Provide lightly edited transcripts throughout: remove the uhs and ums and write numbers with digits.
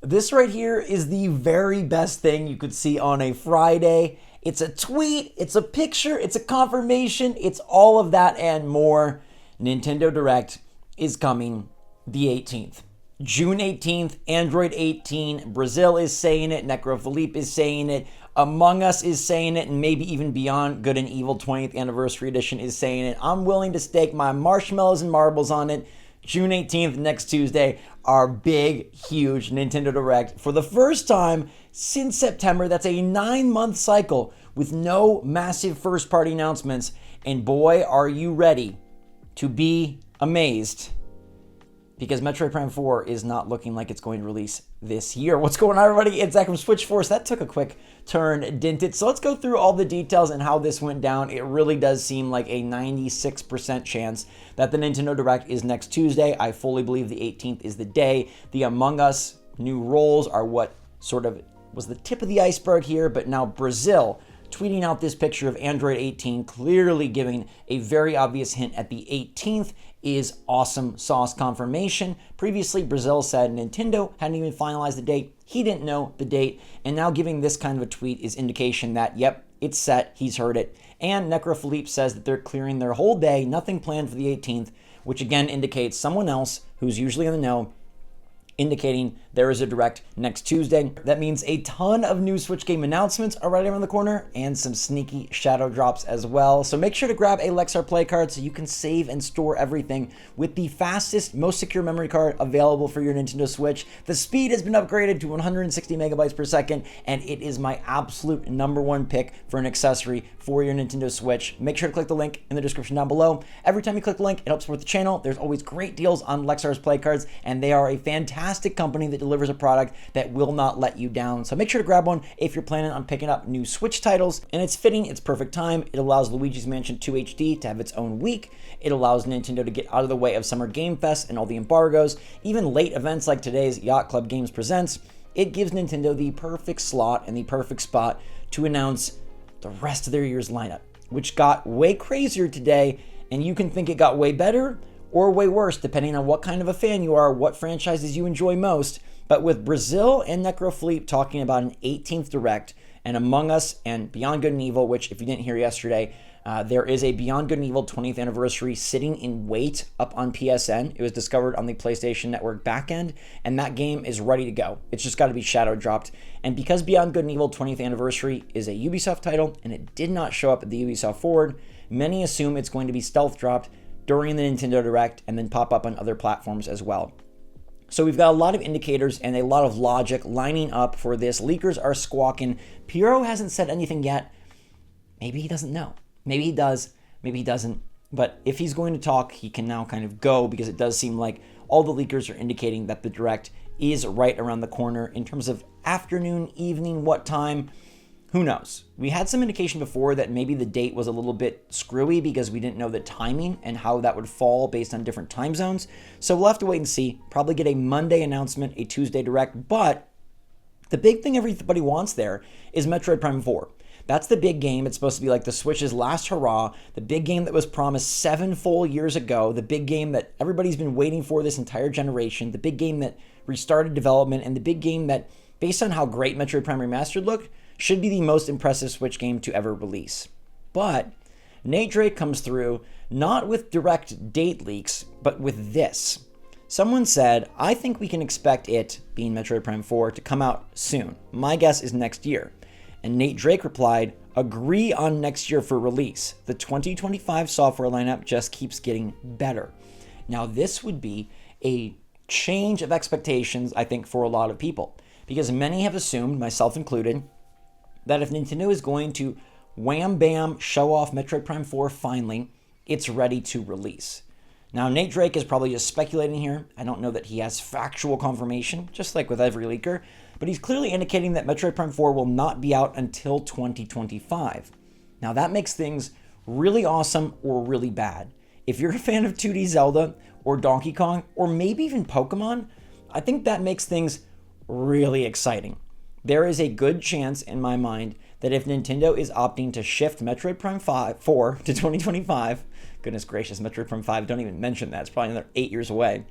This right here is the very best thing you could see on a Friday. It's a tweet, it's a picture, it's a confirmation, it's all of that and more. Nintendo Direct is coming the 18th. June 18th, Android 18. Brazil is saying it, Necrophilippe is saying it, Among Us is saying it, and maybe even Beyond Good and Evil 20th Anniversary Edition is saying it. I'm willing to stake my marshmallows and marbles on it. June 18th, next Tuesday, our big, huge Nintendo Direct. For the first time since September, that's a 9-month cycle with no massive first-party announcements. And boy, are you ready to be amazed, because Metroid Prime 4 is not looking like it's going to release this year. What's going on, everybody? It's Zach from SwitchForce. That took a quick turn, didn't it? So let's go through all the details and how this went down. It really does seem like a 96% chance that the Nintendo Direct is next Tuesday. I fully believe the 18th is the day. The Among Us new roles are what sort of was the tip of the iceberg here, but now Brazil tweeting out this picture of Android 18, clearly giving a very obvious hint at the 18th is awesome sauce confirmation. Previously, Brazil said Nintendo hadn't even finalized the date. He didn't know the date. And now giving this kind of a tweet is indication that, yep, it's set. He's heard it. And Necrophilippe says that they're clearing their whole day, nothing planned for the 18th, which again indicates someone else who's usually in the know, indicating there is a Direct next Tuesday. That means a ton of new Switch game announcements are right around the corner and some sneaky shadow drops as well. So make sure to grab a Lexar Play card so you can save and store everything with the fastest, most secure memory card available for your Nintendo Switch. The speed has been upgraded to 160 megabytes per second, and it is my absolute #1 pick for an accessory for your Nintendo Switch. Make sure to click the link in the description down below. Every time you click the link, it helps support the channel. There's always great deals on Lexar's Play cards, and they are a fantastic company that delivers a product that will not let you down. So make sure to grab one if you're planning on picking up new Switch titles. And it's fitting, it's perfect time. It allows Luigi's Mansion 2 HD to have its own week. It allows Nintendo to get out of the way of Summer Game Fest and all the embargoes, even late events like today's Yacht Club Games Presents. It gives Nintendo the perfect slot and the perfect spot to announce the rest of their year's lineup, which got way crazier today, and you can think it got way better or way worse, depending on what kind of a fan you are, what franchises you enjoy most. But with Brazil and Necrophilippe talking about an 18th Direct, and Among Us and Beyond Good and Evil, which if you didn't hear yesterday, there is a Beyond Good and Evil 20th Anniversary sitting in wait up on PSN. It was discovered on the PlayStation Network backend, and that game is ready to go. It's just got to be shadow dropped. And because Beyond Good and Evil 20th Anniversary is a Ubisoft title, and it did not show up at the Ubisoft Forward, many assume it's going to be stealth dropped during the Nintendo Direct and then pop up on other platforms as well. So we've got a lot of indicators and a lot of logic lining up for this. Leakers are squawking. Piero hasn't said anything yet. Maybe he doesn't know. Maybe he does. Maybe he doesn't. But if he's going to talk, he can now kind of go, because it does seem like all the leakers are indicating that the Direct is right around the corner. In terms of afternoon, evening, what time, who knows? We had some indication before that maybe the date was a little bit screwy because we didn't know the timing and how that would fall based on different time zones. So we'll have to wait and see. Probably get a Monday announcement, a Tuesday Direct. But the big thing everybody wants there is Metroid Prime 4. That's the big game. It's supposed to be like the Switch's last hurrah, the big game that was promised 7 full years ago, the big game that everybody's been waiting for this entire generation, the big game that restarted development, and the big game that, based on how great Metroid Prime Remastered looked, should be the most impressive Switch game to ever release. But Nate Drake comes through not with direct date leaks, but with this. Someone said, I think we can expect it, being Metroid Prime 4, to come out soon. My guess is next year. And Nate Drake replied, agree on next year for release. The 2025 software lineup just keeps getting better. Now, this would be a change of expectations, I think, for a lot of people, because many have assumed, myself included, that if Nintendo is going to wham bam show off Metroid Prime 4 finally, it's ready to release. Now, Nate Drake is probably just speculating here. I don't know that he has factual confirmation, just like with every leaker, but he's clearly indicating that Metroid Prime 4 will not be out until 2025. Now, that makes things really awesome or really bad. If you're a fan of 2D Zelda or Donkey Kong or maybe even Pokemon, I think that makes things really exciting. There is a good chance in my mind that if Nintendo is opting to shift Metroid Prime 4 to 2025, goodness gracious, Metroid Prime 5, don't even mention that. It's probably another 8 years away.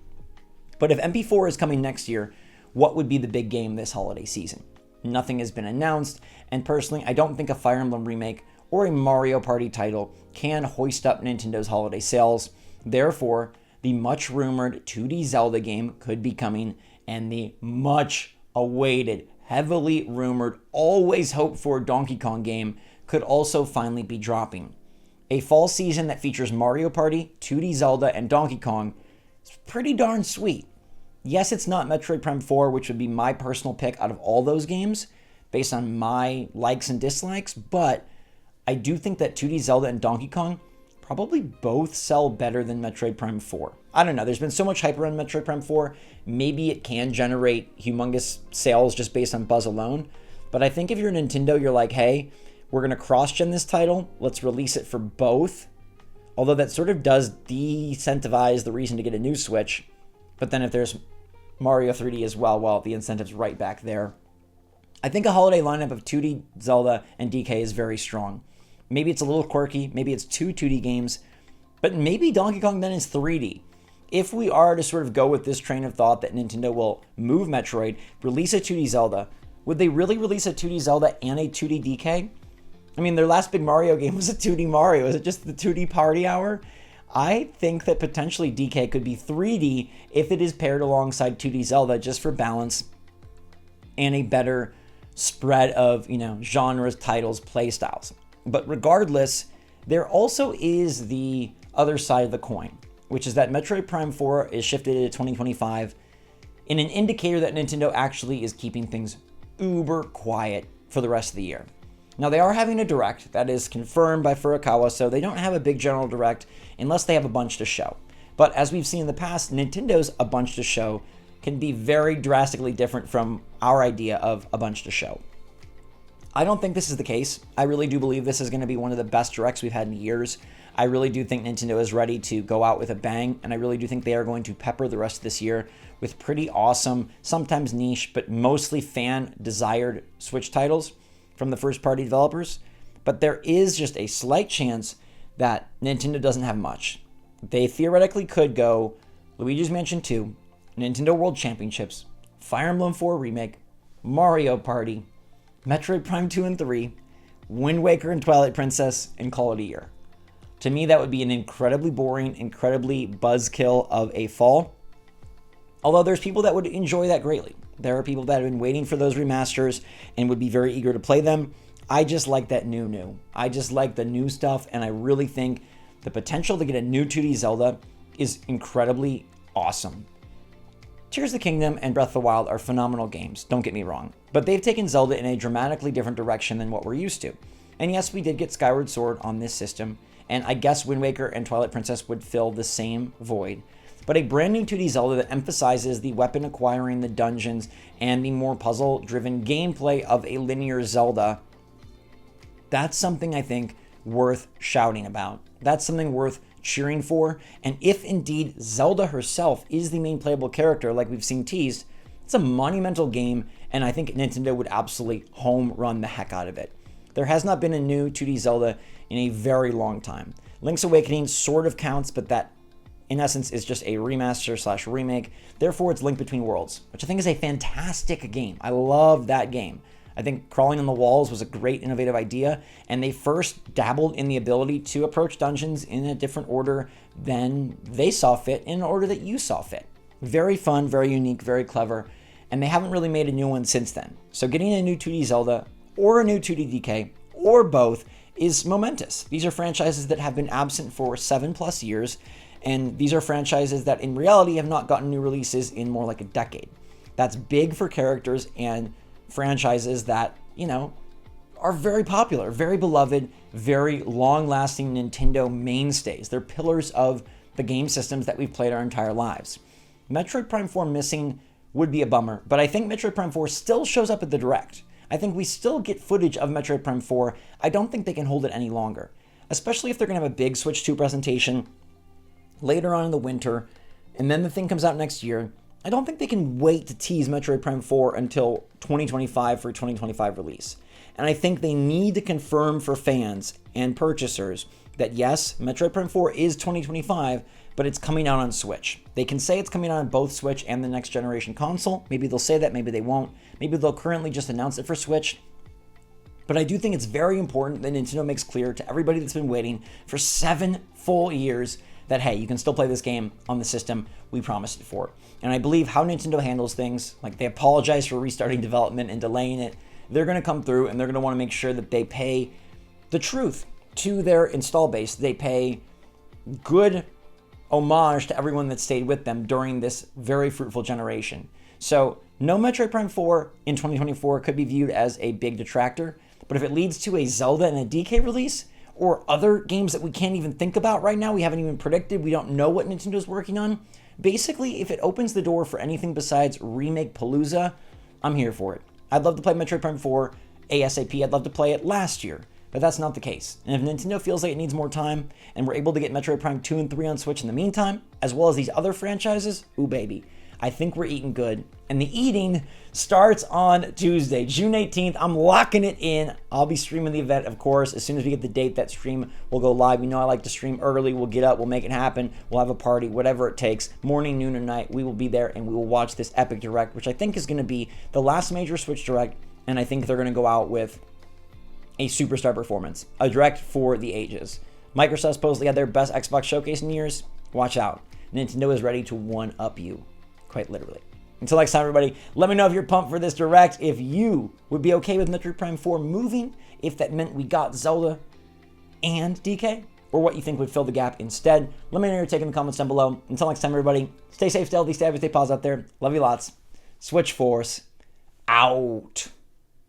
But if MP4 is coming next year, what would be the big game this holiday season. Nothing has been announced, and personally, I don't think a Fire Emblem remake or a Mario Party title can hoist up Nintendo's holiday sales. Therefore, the much rumored 2D Zelda game could be coming, and the much awaited, heavily rumored, always hoped for Donkey Kong game could also finally be dropping. A fall season that features Mario Party, 2D Zelda, and Donkey Kong is pretty darn sweet. Yes, it's not Metroid Prime 4, which would be my personal pick out of all those games based on my likes and dislikes, but I do think that 2D Zelda and Donkey Kong probably both sell better than Metroid Prime 4. I don't know, there's been so much hype around Metroid Prime 4, maybe it can generate humongous sales just based on buzz alone, but I think if you're Nintendo, you're like, hey, we're going to cross-gen this title, let's release it for both, although that sort of does de-incentivize the reason to get a new Switch, but then if there's Mario 3D as well, the incentive's right back there. I think a holiday lineup of 2D Zelda and DK is very strong. Maybe it's a little quirky, maybe it's 2 2D games, but maybe Donkey Kong then is 3D. If we are to sort of go with this train of thought that Nintendo will move Metroid, release a 2D Zelda, would they really release a 2D Zelda and a 2D DK? I mean, their last big Mario game was a 2D Mario. Is it just the 2D Party Hour? I think that potentially DK could be 3D if it is paired alongside 2D Zelda just for balance and a better spread of, genres, titles, playstyles. But regardless, there also is the other side of the coin, which is that Metroid Prime 4 is shifted to 2025 in an indicator that Nintendo actually is keeping things uber quiet for the rest of the year. Now, they are having a direct that is confirmed by Furukawa, so they don't have a big general direct unless they have a bunch to show. But as we've seen in the past, Nintendo's a bunch to show can be very drastically different from our idea of a bunch to show. I don't think this is the case. I really do believe this is going to be one of the best directs we've had in years. I really do think Nintendo is ready to go out with a bang, and I really do think they are going to pepper the rest of this year with pretty awesome, sometimes niche, but mostly fan-desired Switch titles from the first-party developers. But there is just a slight chance that Nintendo doesn't have much. They theoretically could go Luigi's Mansion 2, Nintendo World Championships, Fire Emblem 4 Remake, Mario Party, Metroid Prime 2 and 3, Wind Waker and Twilight Princess, and call it a year. To me, that would be an incredibly boring, incredibly buzzkill of a fall. Although there's people that would enjoy that greatly. There are people that have been waiting for those remasters and would be very eager to play them. I just like that new. I just like the new stuff, and I really think the potential to get a new 2D Zelda is incredibly awesome. Tears of the Kingdom and Breath of the Wild are phenomenal games, don't get me wrong, but they've taken Zelda in a dramatically different direction than what we're used to. And yes, we did get Skyward Sword on this system, and I guess Wind Waker and Twilight Princess would fill the same void. But a brand new 2D Zelda that emphasizes the weapon acquiring, the dungeons, and the more puzzle-driven gameplay of a linear Zelda, that's something I think worth shouting about. That's something worth cheering for. And if indeed Zelda herself is the main playable character, like we've seen teased, it's a monumental game, and I think Nintendo would absolutely home run the heck out of it. There has not been a new 2D Zelda in a very long time. Link's Awakening sort of counts, but that in essence is just a remaster / remake. Therefore, it's Link Between Worlds, which I think is a fantastic game. I love that game. I think Crawling on the Walls was a great innovative idea, and they first dabbled in the ability to approach dungeons in a different order than they saw fit, in an order that you saw fit. Very fun, very unique, very clever, and they haven't really made a new one since then. So getting a new 2D Zelda, or a new 2D DK, or both, is momentous. These are franchises that have been absent for 7+ years, and these are franchises that in reality have not gotten new releases in more like a decade. That's big for characters and franchises that, are very popular, very beloved, very long-lasting Nintendo mainstays. They're pillars of the game systems that we've played our entire lives. Metroid Prime 4 missing would be a bummer, but I think Metroid Prime 4 still shows up at the Direct. I think we still get footage of Metroid Prime 4. I don't think they can hold it any longer, especially if they're going to have a big Switch 2 presentation later on in the winter, and then the thing comes out next year. I don't think they can wait to tease Metroid Prime 4 until 2025 for 2025 release. And I think they need to confirm for fans and purchasers that yes, Metroid Prime 4 is 2025, but it's coming out on Switch. They can say it's coming out on both Switch and the next generation console. Maybe they'll say that, maybe they won't. Maybe they'll currently just announce it for Switch. But I do think it's very important that Nintendo makes clear to everybody that's been waiting for 7 full years that, hey, you can still play this game on the system we promised it for. And I believe how Nintendo handles things, like they apologize for restarting development and delaying it, they're going to come through and they're going to want to make sure that they pay the truth to their install base. They pay good homage to everyone that stayed with them during this very fruitful generation. So no Metroid Prime 4 in 2024 could be viewed as a big detractor, but if it leads to a Zelda and a DK release, or other games that we can't even think about right now, we haven't even predicted, we don't know what Nintendo's working on, basically, if it opens the door for anything besides Remake Palooza, I'm here for it. I'd love to play Metroid Prime 4 ASAP, I'd love to play it last year, but that's not the case. And if Nintendo feels like it needs more time, and we're able to get Metroid Prime 2 and 3 on Switch in the meantime, as well as these other franchises, ooh baby, I think we're eating good. And the eating starts on Tuesday, June 18th. I'm locking it in. I'll be streaming the event, of course. As soon as we get the date, that stream will go live. You know I like to stream early. We'll get up. We'll make it happen. We'll have a party, whatever it takes. Morning, noon, or night, we will be there, and we will watch this epic direct, which I think is going to be the last major Switch direct, and I think they're going to go out with a superstar performance. A direct for the ages. Microsoft supposedly had their best Xbox showcase in years. Watch out. Nintendo is ready to one-up you. Quite literally. Until next time, everybody, let me know if you're pumped for this direct, if you would be okay with Metroid Prime 4 moving, if that meant we got Zelda and DK, or what you think would fill the gap instead. Let me know your take in the comments down below. Until next time, everybody, stay safe, stay healthy, stay happy, stay positive out there. Love you lots. SwitchForce out.